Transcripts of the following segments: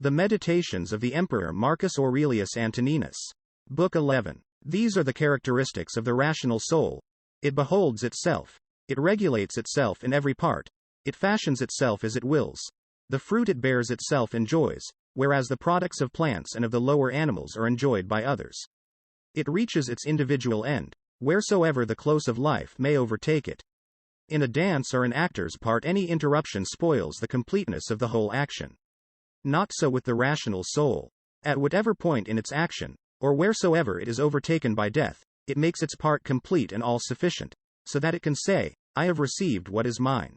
The Meditations of the Emperor Marcus Aurelius Antoninus. Book 11. These are the characteristics of the rational soul. It beholds itself. It regulates itself in every part. It fashions itself as it wills. The fruit it bears itself enjoys, whereas the products of plants and of the lower animals are enjoyed by others. It reaches its individual end, wheresoever the close of life may overtake it. In a dance or an actor's part, any interruption spoils the completeness of the whole action. Not so with the rational soul. At whatever point in its action, or wheresoever it is overtaken by death, it makes its part complete and all-sufficient, so that it can say, I have received what is mine.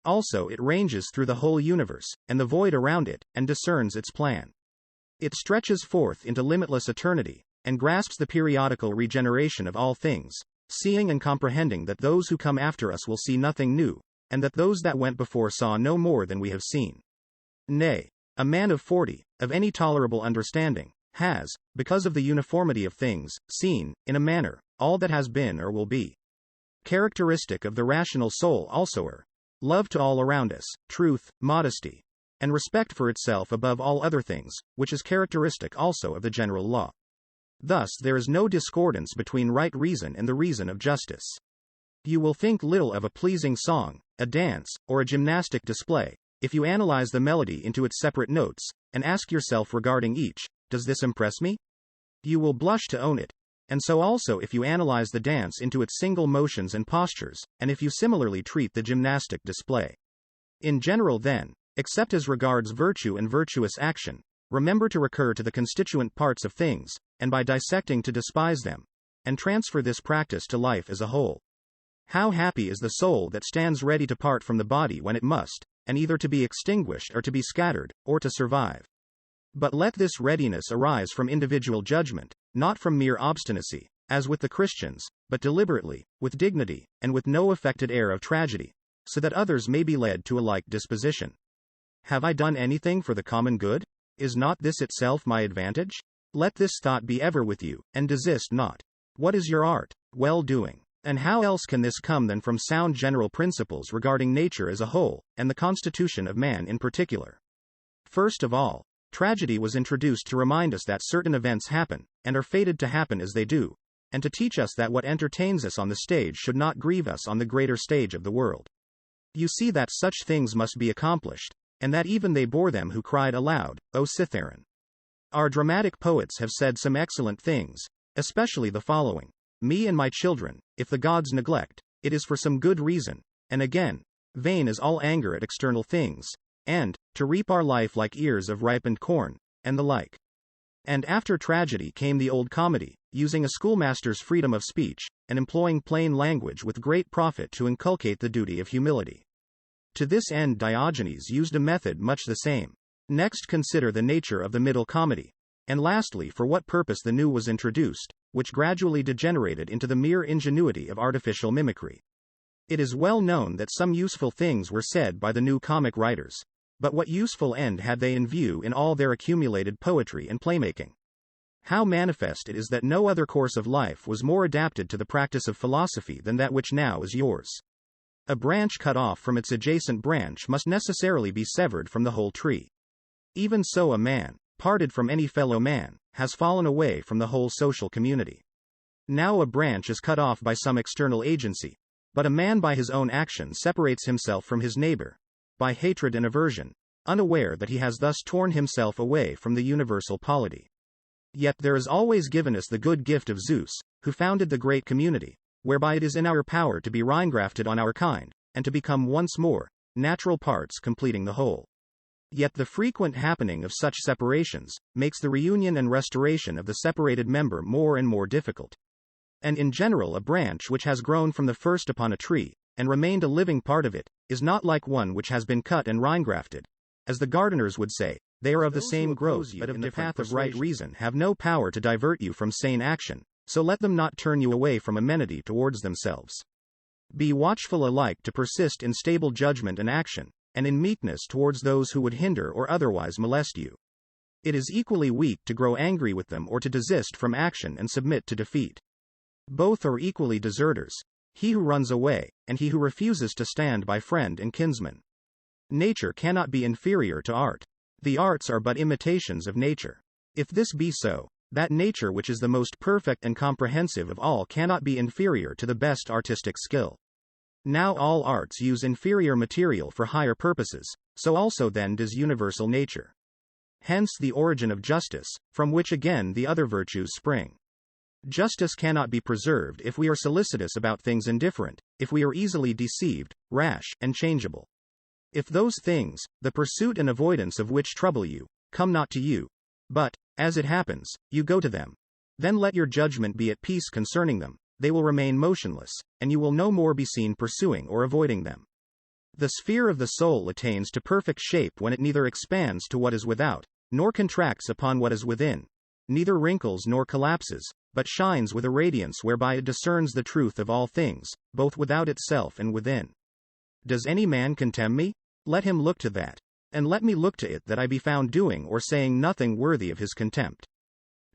Also it ranges through the whole universe, and the void around it, and discerns its plan. It stretches forth into limitless eternity, and grasps the periodical regeneration of all things, seeing and comprehending that those who come after us will see nothing new, and that those that went before saw no more than we have seen. Nay, a man of 40, of any tolerable understanding, has, because of the uniformity of things, seen, in a manner, all that has been or will be. Characteristic of the rational soul also are love to all around us, truth, modesty, and respect for itself above all other things, which is characteristic also of the general law. Thus there is no discordance between right reason and the reason of justice. You will think little of a pleasing song, a dance, or a gymnastic display, if you analyze the melody into its separate notes, and ask yourself regarding each, does this impress me? You will blush to own it. And so also if you analyze the dance into its single motions and postures, and if you similarly treat the gymnastic display. In general then, except as regards virtue and virtuous action, remember to recur to the constituent parts of things, and by dissecting to despise them, and transfer this practice to life as a whole. How happy is the soul that stands ready to part from the body when it must, and either to be extinguished or to be scattered, or to survive. But let this readiness arise from individual judgment, not from mere obstinacy, as with the Christians, but deliberately, with dignity, and with no affected air of tragedy, so that others may be led to a like disposition. Have I done anything for the common good? Is not this itself my advantage? Let this thought be ever with you, and desist not. What is your art? Well-doing. And how else can this come than from sound general principles regarding nature as a whole, and the constitution of man in particular? First of all, tragedy was introduced to remind us that certain events happen, and are fated to happen as they do, and to teach us that what entertains us on the stage should not grieve us on the greater stage of the world. You see that such things must be accomplished, and that even they bore them who cried aloud, O Citharon. Our dramatic poets have said some excellent things, especially the following: Me and my children, if the gods neglect, it is for some good reason, and again, vain is all anger at external things, and, to reap our life like ears of ripened corn, and the like. And after tragedy came the old comedy, using a schoolmaster's freedom of speech, and employing plain language with great profit to inculcate the duty of humility. To this end Diogenes used a method much the same. Next consider the nature of the middle comedy, and lastly for what purpose the new was introduced, which gradually degenerated into the mere ingenuity of artificial mimicry. It is well known that some useful things were said by the new comic writers, but what useful end had they in view in all their accumulated poetry and playmaking? How manifest it is that no other course of life was more adapted to the practice of philosophy than that which now is yours. A branch cut off from its adjacent branch must necessarily be severed from the whole tree. Even so a man, parted from any fellow man, has fallen away from the whole social community. Now a branch is cut off by some external agency, but a man by his own action separates himself from his neighbor, by hatred and aversion, unaware that he has thus torn himself away from the universal polity. Yet there is always given us the good gift of Zeus, who founded the great community, whereby it is in our power to be reingrafted on our kind, and to become once more, natural parts completing the whole. Yet the frequent happening of such separations, makes the reunion and restoration of the separated member more and more difficult. And in general a branch which has grown from the first upon a tree, and remained a living part of it, is not like one which has been cut and reingrafted. As the gardeners would say, they are of the same growth, but of the path of right reason have no power to divert you from sane action, so let them not turn you away from amenity towards themselves. Be watchful alike to persist in stable judgment and action, and in meekness towards those who would hinder or otherwise molest you. It is equally weak to grow angry with them or to desist from action and submit to defeat. Both are equally deserters, he who runs away, and he who refuses to stand by friend and kinsman. Nature cannot be inferior to art. The arts are but imitations of nature. If this be so, that nature which is the most perfect and comprehensive of all cannot be inferior to the best artistic skill. Now all arts use inferior material for higher purposes, so also then does universal nature. Hence the origin of justice, from which again the other virtues spring. Justice cannot be preserved if we are solicitous about things indifferent, if we are easily deceived, rash, and changeable. If those things, the pursuit and avoidance of which trouble you, come not to you, but, as it happens, you go to them, then let your judgment be at peace concerning them, they will remain motionless, and you will no more be seen pursuing or avoiding them. The sphere of the soul attains to perfect shape when it neither expands to what is without, nor contracts upon what is within, neither wrinkles nor collapses, but shines with a radiance whereby it discerns the truth of all things, both without itself and within. Does any man contemn me? Let him look to that. And let me look to it that I be found doing or saying nothing worthy of his contempt.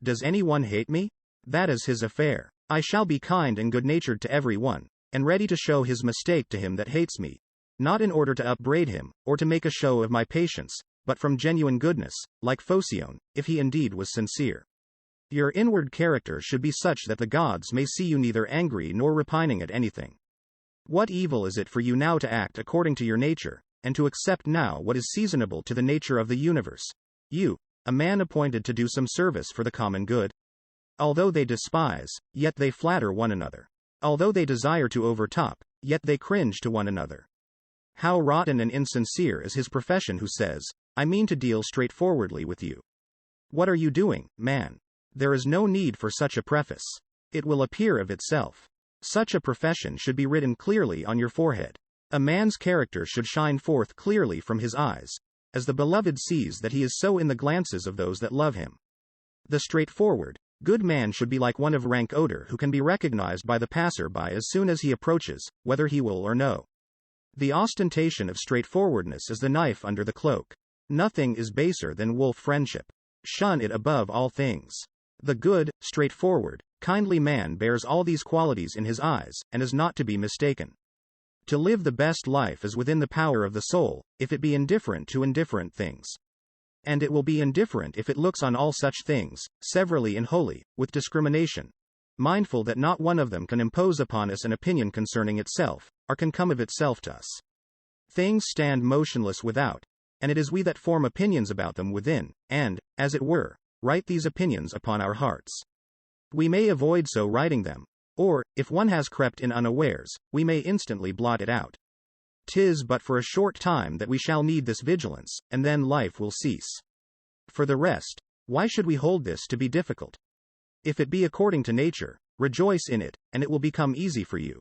Does any one hate me? That is his affair. I shall be kind and good-natured to every one, and ready to show his mistake to him that hates me, not in order to upbraid him, or to make a show of my patience, but from genuine goodness, like Phocion, if he indeed was sincere. Your inward character should be such that the gods may see you neither angry nor repining at anything. What evil is it for you now to act according to your nature, and to accept now what is seasonable to the nature of the universe? You, a man appointed to do some service for the common good? Although they despise, yet they flatter one another. Although they desire to overtop, yet they cringe to one another. How rotten and insincere is his profession who says, I mean to deal straightforwardly with you. What are you doing, man? There is no need for such a preface. It will appear of itself. Such a profession should be written clearly on your forehead. A man's character should shine forth clearly from his eyes, as the beloved sees that he is so in the glances of those that love him. The straightforward, good man should be like one of rank odor who can be recognized by the passer-by as soon as he approaches, whether he will or no. The ostentation of straightforwardness is the knife under the cloak. Nothing is baser than wolf friendship. Shun it above all things. The good, straightforward, kindly man bears all these qualities in his eyes, and is not to be mistaken. To live the best life is within the power of the soul, if it be indifferent to indifferent things. And it will be indifferent if it looks on all such things, severally and wholly, with discrimination, mindful that not one of them can impose upon us an opinion concerning itself, or can come of itself to us. Things stand motionless without, and it is we that form opinions about them within, and, as it were, write these opinions upon our hearts. We may avoid so writing them, or, if one has crept in unawares, we may instantly blot it out. 'Tis but for a short time that we shall need this vigilance, and then life will cease. For the rest, why should we hold this to be difficult? If it be according to nature, rejoice in it, and it will become easy for you.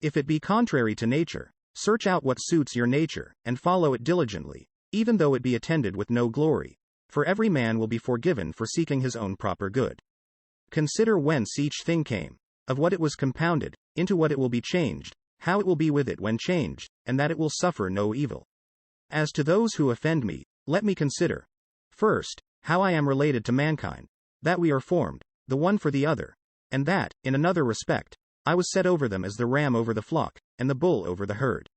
If it be contrary to nature, search out what suits your nature, and follow it diligently, even though it be attended with no glory, for every man will be forgiven for seeking his own proper good. Consider whence each thing came, of what it was compounded, into what it will be changed, how it will be with it when changed, and that it will suffer no evil. As to those who offend me, let me consider, first, how I am related to mankind, that we are formed, the one for the other, and that, in another respect, I was set over them as the ram over the flock, and the bull over the herd.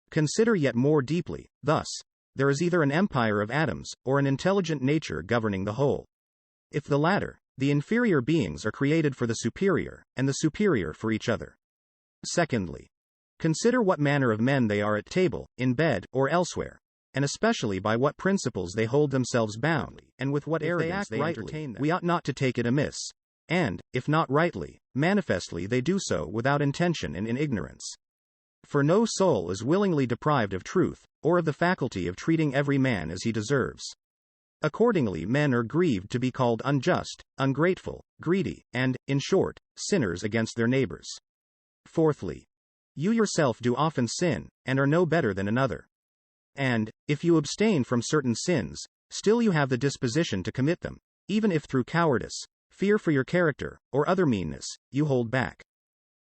Consider yet more deeply, thus, there is either an empire of atoms, or an intelligent nature governing the whole. If the latter, the inferior beings are created for the superior, and the superior for each other. Secondly, consider what manner of men they are at table, in bed, or elsewhere, and especially by what principles they hold themselves bound, and with what arrogance they entertain them. We ought not to take it amiss, and, if not rightly, manifestly they do so without intention and in ignorance. For no soul is willingly deprived of truth, or of the faculty of treating every man as he deserves. Accordingly men are grieved to be called unjust, ungrateful, greedy, and, in short, sinners against their neighbors. Fourthly, you yourself do often sin, and are no better than another. And, if you abstain from certain sins, still you have the disposition to commit them, even if through cowardice, fear for your character, or other meanness, you hold back.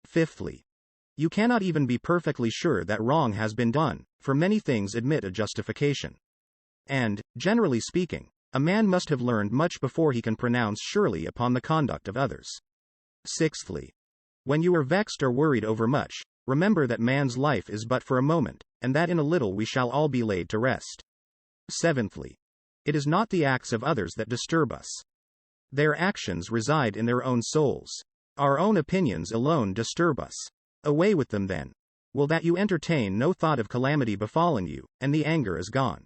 Fifthly, you cannot even be perfectly sure that wrong has been done, for many things admit a justification. And, generally speaking, a man must have learned much before he can pronounce surely upon the conduct of others. Sixthly, when you are vexed or worried over much, remember that man's life is but for a moment, and that in a little we shall all be laid to rest. Seventhly, It is not the acts of others that disturb us. Their actions reside in their own souls. Our own opinions alone disturb us. Away with them then. Will that you entertain no thought of calamity befalling you, and the anger is gone.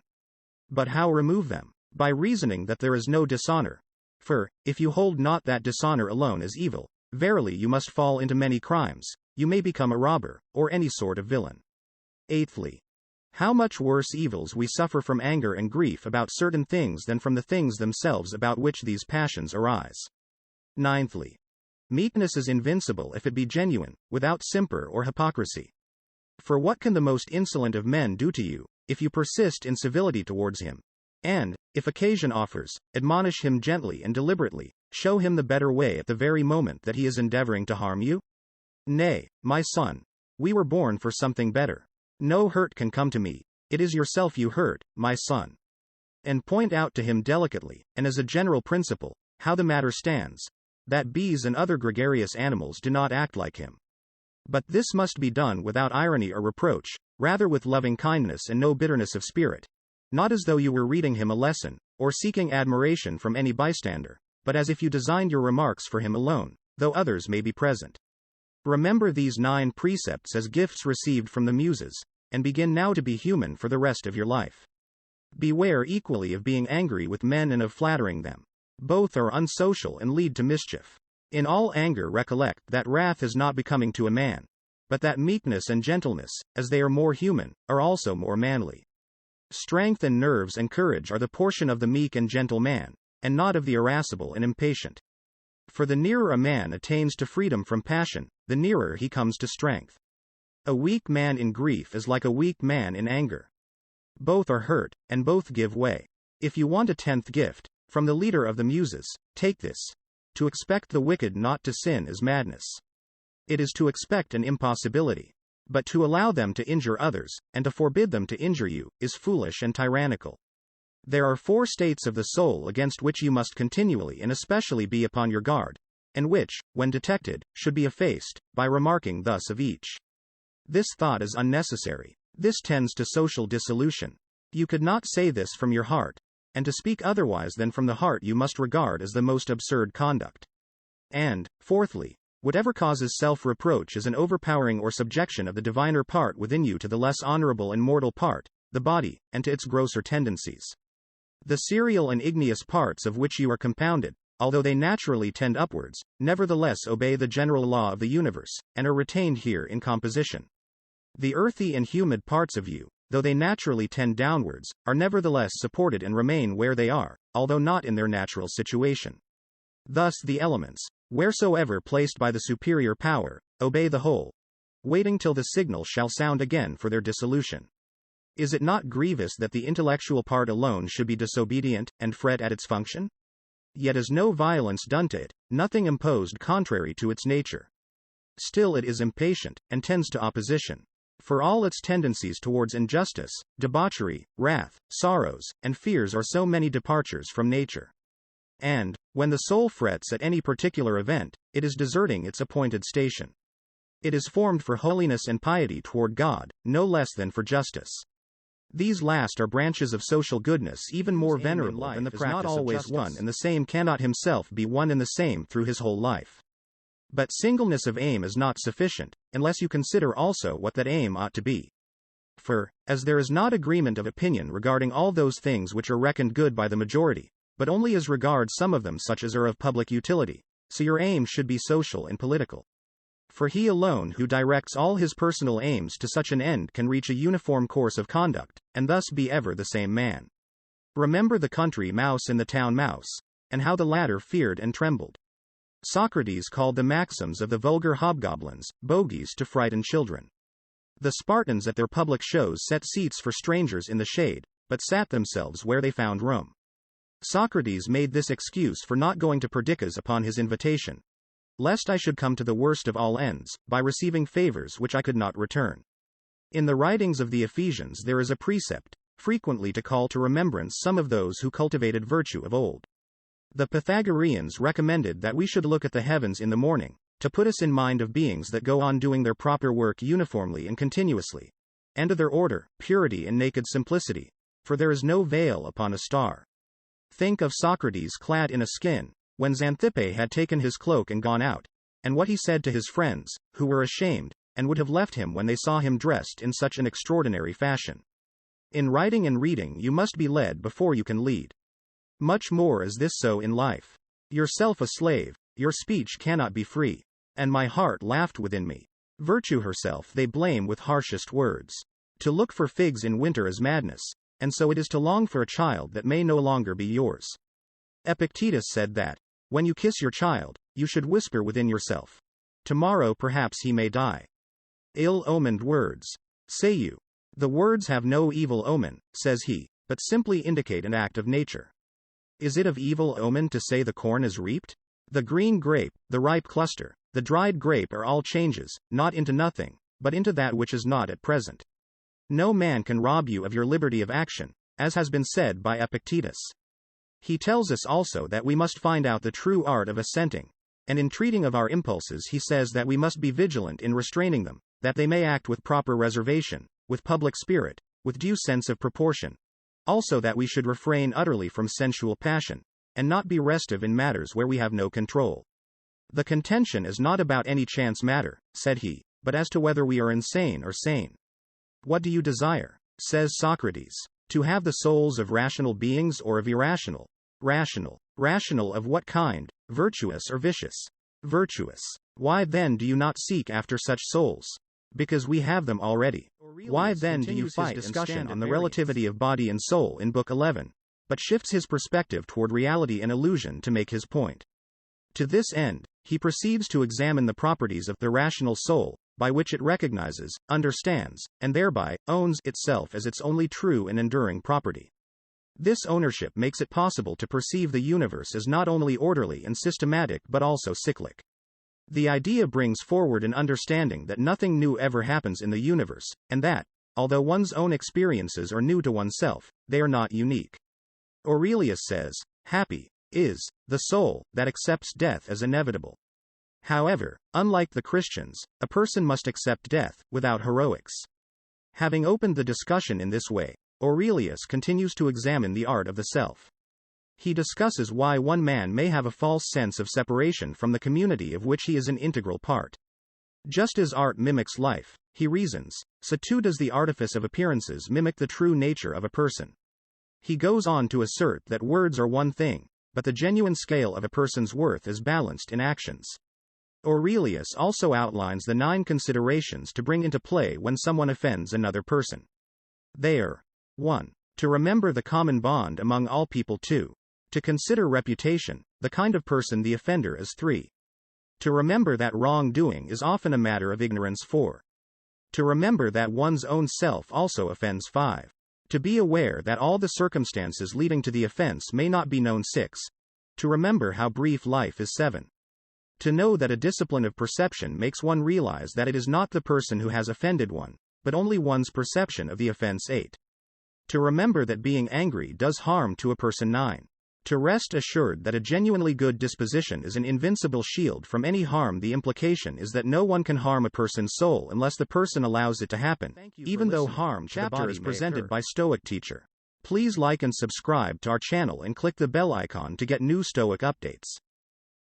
But how remove them? By reasoning that there is no dishonor. For, if you hold not that dishonor alone is evil, verily you must fall into many crimes, you may become a robber, or any sort of villain. Eighthly, how much worse evils we suffer from anger and grief about certain things than from the things themselves about which these passions arise. Ninthly, meekness is invincible if it be genuine, without simper or hypocrisy. For what can the most insolent of men do to you, if you persist in civility towards him? And, if occasion offers, admonish him gently and deliberately, show him the better way at the very moment that he is endeavoring to harm you? Nay, my son, we were born for something better. No hurt can come to me, it is yourself you hurt, my son. And point out to him delicately, and as a general principle, how the matter stands, that bees and other gregarious animals do not act like him. But this must be done without irony or reproach, rather with loving kindness and no bitterness of spirit, not as though you were reading him a lesson, or seeking admiration from any bystander, but as if you designed your remarks for him alone, though others may be present. Remember these 9 precepts as gifts received from the Muses, and begin now to be human for the rest of your life. Beware equally of being angry with men and of flattering them. Both are unsocial and lead to mischief. In all anger recollect that wrath is not becoming to a man, but that meekness and gentleness, as they are more human, are also more manly. Strength and nerves and courage are the portion of the meek and gentle man, and not of the irascible and impatient. For the nearer a man attains to freedom from passion, the nearer he comes to strength. A weak man in grief is like a weak man in anger. Both are hurt, and both give way. If you want a 10th gift, from the leader of the Muses, take this. To expect the wicked not to sin is madness. It is to expect an impossibility. But to allow them to injure others, and to forbid them to injure you, is foolish and tyrannical. There are 4 states of the soul against which you must continually and especially be upon your guard, and which, when detected, should be effaced, by remarking thus of each. This thought is unnecessary. This tends to social dissolution. You could not say this from your heart, and to speak otherwise than from the heart you must regard as the most absurd conduct. And, fourthly, whatever causes self-reproach is an overpowering or subjection of the diviner part within you to the less honorable and mortal part, the body, and to its grosser tendencies. The cereal and igneous parts of which you are compounded, although they naturally tend upwards, nevertheless obey the general law of the universe, and are retained here in composition. The earthy and humid parts of you, though they naturally tend downwards, are nevertheless supported and remain where they are, although not in their natural situation. Thus the elements, wheresoever placed by the superior power, obey the whole, waiting till the signal shall sound again for their dissolution. Is it not grievous that the intellectual part alone should be disobedient, and fret at its function? Yet is no violence done to it, nothing imposed contrary to its nature. Still it is impatient, and tends to opposition. For all its tendencies towards injustice, debauchery, wrath, sorrows, and fears are so many departures from nature. And, when the soul frets at any particular event, it is deserting its appointed station. It is formed for holiness and piety toward God, no less than for justice. These last are branches of social goodness even more venerable than the practice not always of justice. One and the same cannot himself be one and the same through his whole life. But singleness of aim is not sufficient, unless you consider also what that aim ought to be. For, as there is not agreement of opinion regarding all those things which are reckoned good by the majority, but only as regards some of them such as are of public utility, so your aim should be social and political. For he alone who directs all his personal aims to such an end can reach a uniform course of conduct, and thus be ever the same man. Remember the country mouse and the town mouse, and how the latter feared and trembled. Socrates called the maxims of the vulgar hobgoblins, bogies to frighten children. The Spartans at their public shows set seats for strangers in the shade, but sat themselves where they found room. Socrates made this excuse for not going to Perdiccas upon his invitation. Lest I should come to the worst of all ends, by receiving favors which I could not return. In the writings of the Ephesians there is a precept, frequently to call to remembrance some of those who cultivated virtue of old. The Pythagoreans recommended that we should look at the heavens in the morning, to put us in mind of beings that go on doing their proper work uniformly and continuously, and of their order, purity and naked simplicity, for there is no veil upon a star. Think of Socrates clad in a skin, when Xanthippe had taken his cloak and gone out, and what he said to his friends, who were ashamed, and would have left him when they saw him dressed in such an extraordinary fashion. In writing and reading you must be led before you can lead. Much more is this so in life. Yourself a slave, your speech cannot be free. And my heart laughed within me. Virtue herself they blame with harshest words. To look for figs in winter is madness, and so it is to long for a child that may no longer be yours. Epictetus said that, when you kiss your child, you should whisper within yourself, tomorrow perhaps he may die. Ill-omened words, say you. The words have no evil omen, says he, but simply indicate an act of nature. Is it of evil omen to say the corn is reaped? The green grape, the ripe cluster, the dried grape are all changes, not into nothing, but into that which is not at present. No man can rob you of your liberty of action, as has been said by Epictetus. He tells us also that we must find out the true art of assenting, and in treating of our impulses he says that we must be vigilant in restraining them, that they may act with proper reservation, with public spirit, with due sense of proportion. Also that we should refrain utterly from sensual passion, and not be restive in matters where we have no control. The contention is not about any chance matter, said he, but as to whether we are insane or sane. What do you desire? Says Socrates. To have the souls of rational beings or of irrational? Rational. Rational of what kind? Virtuous or vicious? Virtuous. Why then do you not seek after such souls? Because we have them already. Why then do you fight and stand on the relativity of body and soul in Book 11, but shifts his perspective toward reality and illusion to make his point? To this end, he proceeds to examine the properties of the rational soul, by which it recognizes, understands, and thereby owns itself as its only true and enduring property. This ownership makes it possible to perceive the universe as not only orderly and systematic but also cyclic. The idea brings forward an understanding that nothing new ever happens in the universe, and that, although one's own experiences are new to oneself, they are not unique. Aurelius says, happy is the soul that accepts death as inevitable. However, unlike the Christians, a person must accept death, without heroics. Having opened the discussion in this way, Aurelius continues to examine the art of the self. He discusses why one man may have a false sense of separation from the community of which he is an integral part. Just as art mimics life, he reasons, so too does the artifice of appearances mimic the true nature of a person. He goes on to assert that words are one thing, but the genuine scale of a person's worth is balanced in actions. Aurelius also outlines the 9 considerations to bring into play when someone offends another person. They are: 1. To remember the common bond among all people. 2. To consider reputation, the kind of person the offender is. 3. To remember that wrongdoing is often a matter of ignorance. 4. To remember that one's own self also offends. 5. To be aware that all the circumstances leading to the offense may not be known. 6. To remember how brief life is. 7. To know that a discipline of perception makes one realize that it is not the person who has offended one, but only one's perception of the offense. 8. To remember that being angry does harm to a person. 9. To rest assured that a genuinely good disposition is an invincible shield from any harm. The implication is that no one can harm a person's soul unless the person allows it to happen, even though harm to the body is presented by Stoic teacher. Please like and subscribe to our channel and click the bell icon to get new Stoic updates.